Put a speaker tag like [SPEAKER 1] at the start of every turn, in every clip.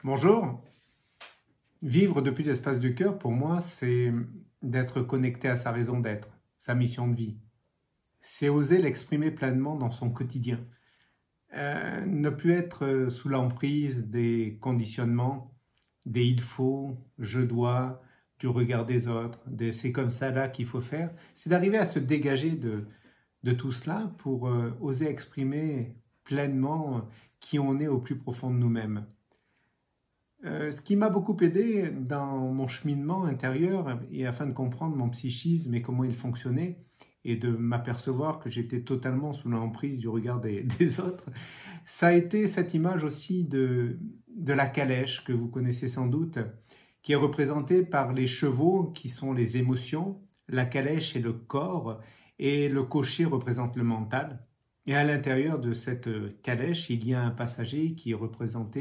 [SPEAKER 1] Bonjour. Vivre depuis l'espace du cœur, pour moi, c'est d'être connecté à sa raison d'être, sa mission de vie. C'est oser l'exprimer pleinement dans son quotidien. Ne plus être sous l'emprise des conditionnements, des il faut, je dois, du regard des autres, des c'est comme ça là qu'il faut faire. C'est d'arriver à se dégager de tout cela pour oser exprimer pleinement qui on est au plus profond de nous-mêmes. Ce qui m'a beaucoup aidé dans mon cheminement intérieur et afin de comprendre mon psychisme et comment il fonctionnait et de m'apercevoir que j'étais totalement sous l'emprise du regard des autres, ça a été cette image aussi de la calèche que vous connaissez sans doute, qui est représentée par les chevaux qui sont les émotions, la calèche est le corps et le cocher représente le mental. Et à l'intérieur de cette calèche, il y a un passager qui représente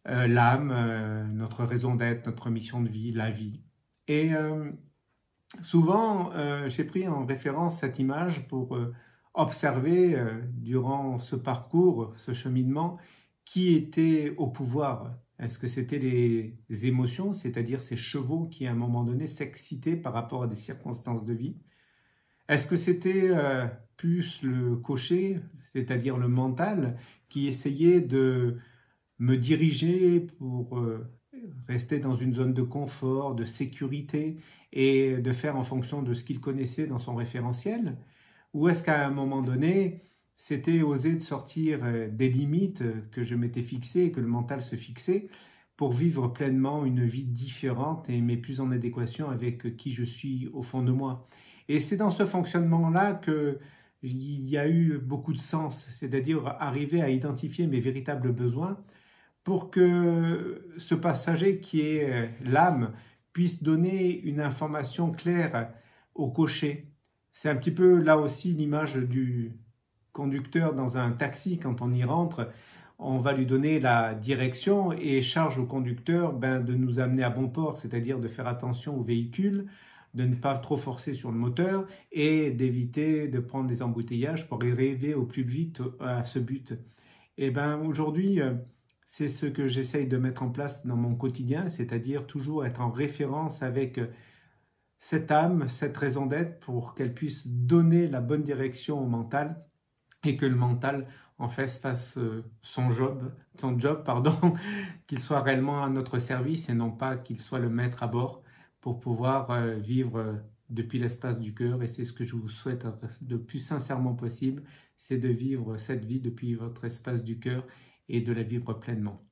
[SPEAKER 1] l'âme, notre raison d'être, notre mission de vie, la vie. Et souvent, j'ai pris en référence cette image pour observer durant ce parcours, ce cheminement, qui était au pouvoir. Est-ce que c'était les émotions, c'est-à-dire ces chevaux qui, à un moment donné, s'excitaient par rapport à des circonstances de vie? Est-ce que c'était plus le cocher, c'est-à-dire le mental, qui essayait de me diriger pour rester dans une zone de confort, de sécurité et de faire en fonction de ce qu'il connaissait dans son référentiel? Ou est-ce qu'à un moment donné, c'était oser de sortir des limites que je m'étais fixées et que le mental se fixait pour vivre pleinement une vie différente et mais plus en adéquation avec qui je suis au fond de moi? Et c'est dans ce fonctionnement-là qu'il y a eu beaucoup de sens, c'est-à-dire arriver à identifier mes véritables besoins pour que ce passager qui est l'âme puisse donner une information claire au cocher. C'est un petit peu là aussi l'image du conducteur dans un taxi. Quand on y rentre, on va lui donner la direction et charge au conducteur de nous amener à bon port, c'est-à-dire de faire attention au véhicule, de ne pas trop forcer sur le moteur et d'éviter de prendre des embouteillages pour arriver au plus vite à ce but. Et aujourd'hui, c'est ce que j'essaye de mettre en place dans mon quotidien, c'est-à-dire toujours être en référence avec cette âme, cette raison d'être pour qu'elle puisse donner la bonne direction au mental et que le mental en fait fasse son job, qu'il soit réellement à notre service et non pas qu'il soit le maître à bord pour pouvoir vivre depuis l'espace du cœur. Et c'est ce que je vous souhaite le plus sincèrement possible, c'est de vivre cette vie depuis votre espace du cœur et de la vivre pleinement.